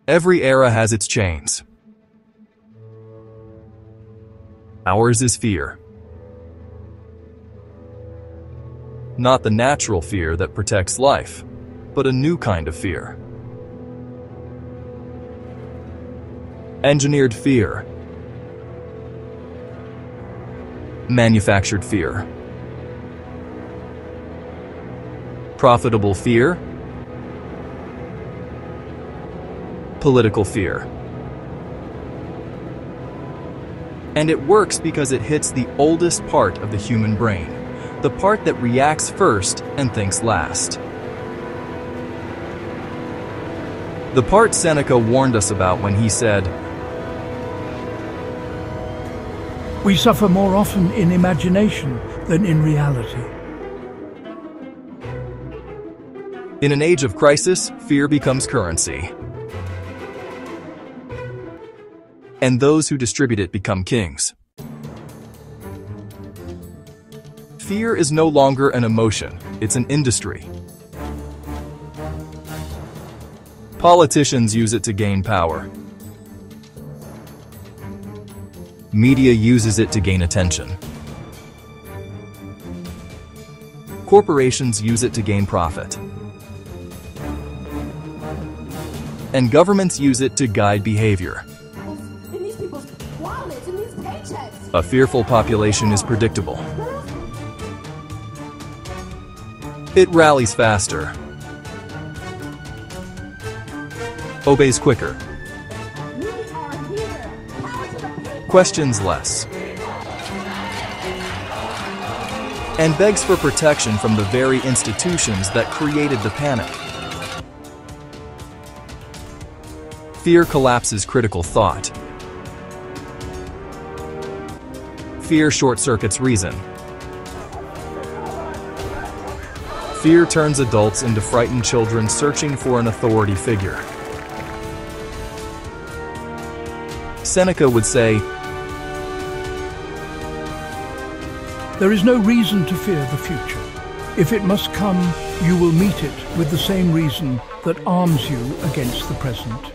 Every era has its chains. Ours is fear. Not the natural fear that protects life, but a new kind of fear. Engineered fear. Manufactured fear. Profitable fear. Political fear. And it works because it hits the oldest part of the human brain, the part that reacts first and thinks last. The part Seneca warned us about when he said, "We suffer more often in imagination than in reality." In an age of crisis, fear becomes currency. And those who distribute it become kings. Fear is no longer an emotion, it's an industry. Politicians use it to gain power. Media uses it to gain attention. Corporations use it to gain profit. And governments use it to guide behavior. A fearful population is predictable. It rallies faster, obeys quicker, questions less, and begs for protection from the very institutions that created the panic. Fear collapses critical thought. Fear short-circuits reason. Fear turns adults into frightened children searching for an authority figure. Seneca would say, "There is no reason to fear the future. If it must come, you will meet it with the same reason that arms you against the present."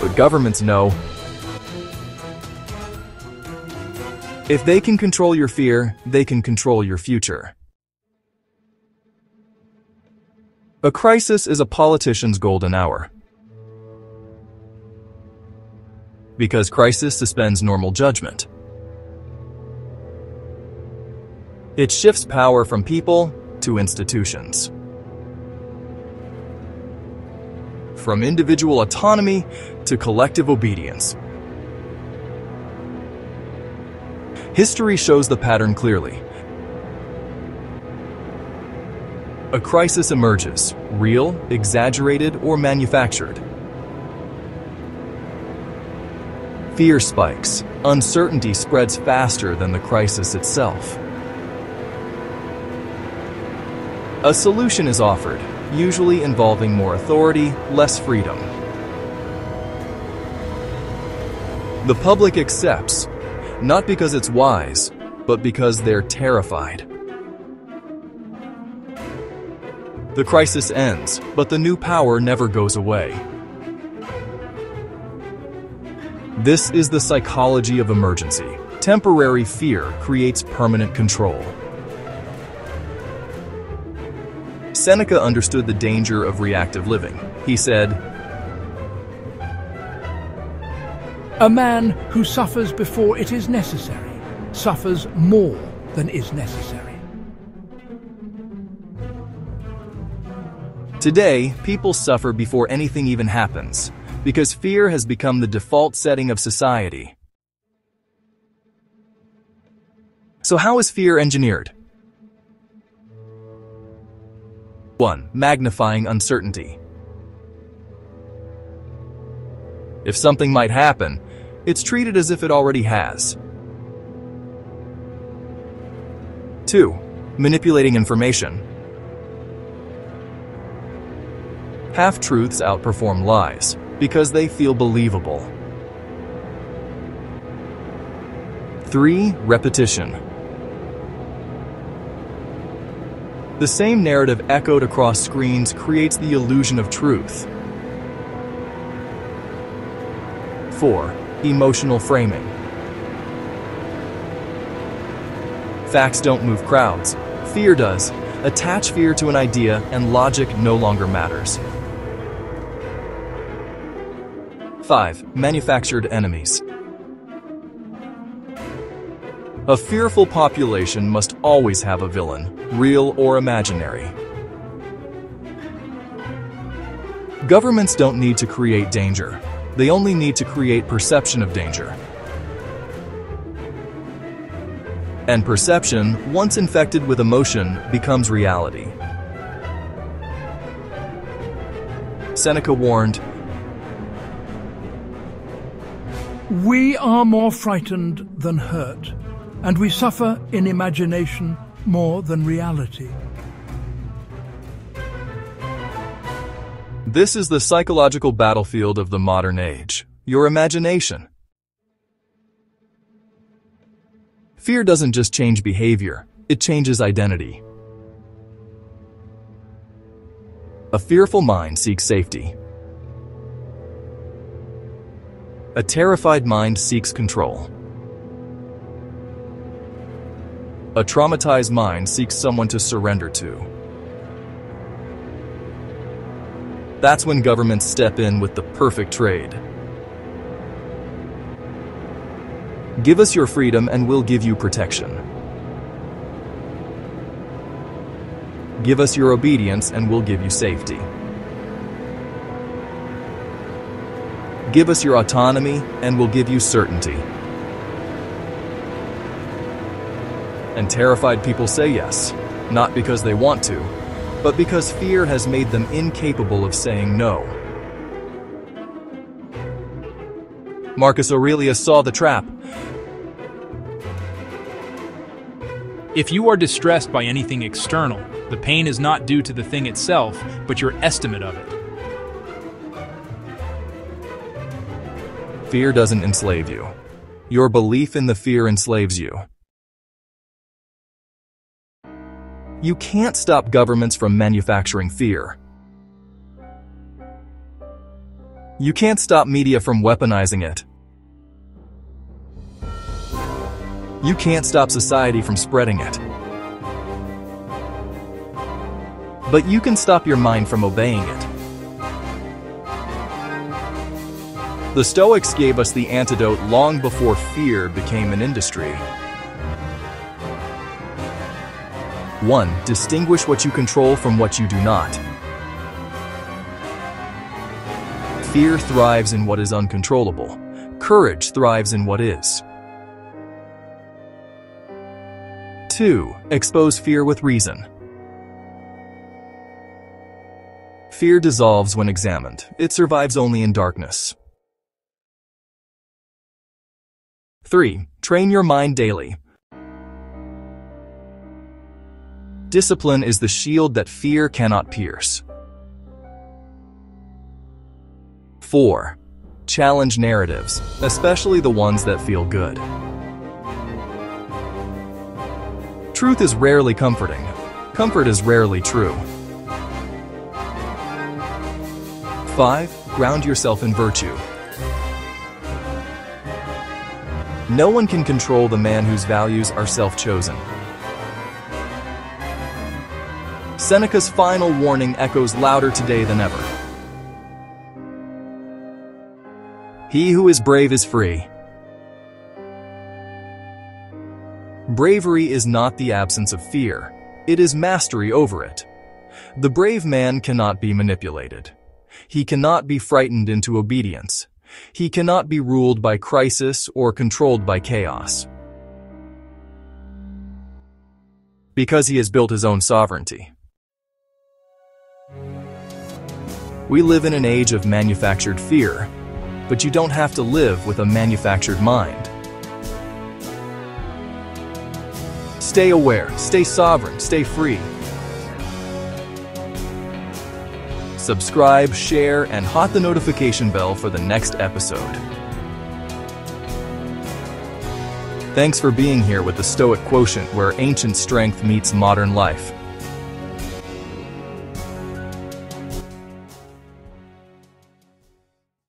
But governments know, if they can control your fear, they can control your future. A crisis is a politician's golden hour. Because crisis suspends normal judgment. It shifts power from people to institutions. From individual autonomy to collective obedience. History shows the pattern clearly. A crisis emerges, real, exaggerated, or manufactured. Fear spikes. Uncertainty spreads faster than the crisis itself. A solution is offered, usually involving more authority, less freedom. The public accepts, not because it's wise, but because they're terrified. The crisis ends, but the new power never goes away. This is the psychology of emergency. Temporary fear creates permanent control. Seneca understood the danger of reactive living. He said, "A man who suffers before it is necessary suffers more than is necessary." Today, people suffer before anything even happens, because fear has become the default setting of society. So how is fear engineered? 1. Magnifying uncertainty. If something might happen, it's treated as if it already has. 2. Manipulating information. Half-truths outperform lies because they feel believable. 3. Repetition. The same narrative echoed across screens creates the illusion of truth. 4. Emotional framing. Facts don't move crowds. Fear does. Attach fear to an idea and logic no longer matters. 5. Manufactured enemies. A fearful population must always have a villain, real or imaginary. Governments don't need to create danger. They only need to create perception of danger. And perception, once infected with emotion, becomes reality. Seneca warned, "We are more frightened than hurt, and we suffer in imagination more than reality." This is the psychological battlefield of the modern age, your imagination. Fear doesn't just change behavior, it changes identity. A fearful mind seeks safety. A terrified mind seeks control. A traumatized mind seeks someone to surrender to. That's when governments step in with the perfect trade. Give us your freedom and we'll give you protection. Give us your obedience and we'll give you safety. Give us your autonomy and we'll give you certainty. And terrified people say yes, not because they want to, but because fear has made them incapable of saying no. Marcus Aurelius saw the trap. If you are distressed by anything external, the pain is not due to the thing itself, but your estimate of it. Fear doesn't enslave you. Your belief in the fear enslaves you. You can't stop governments from manufacturing fear. You can't stop media from weaponizing it. You can't stop society from spreading it. But you can stop your mind from obeying it. The Stoics gave us the antidote long before fear became an industry. 1. Distinguish what you control from what you do not. Fear thrives in what is uncontrollable. Courage thrives in what is. 2. Expose fear with reason. Fear dissolves when examined. It survives only in darkness. 3. Train your mind daily. Discipline is the shield that fear cannot pierce. 4. Challenge narratives, especially the ones that feel good. Truth is rarely comforting. Comfort is rarely true. 5. Ground yourself in virtue. No one can control the man whose values are self-chosen. Seneca's final warning echoes louder today than ever. He who is brave is free. Bravery is not the absence of fear. It is mastery over it. The brave man cannot be manipulated. He cannot be frightened into obedience. He cannot be ruled by crisis or controlled by chaos. Because he has built his own sovereignty. We live in an age of manufactured fear, but you don't have to live with a manufactured mind. Stay aware, stay sovereign, stay free. Subscribe, share, and hit the notification bell for the next episode. Thanks for being here with the Stoic Quotient, where ancient strength meets modern life.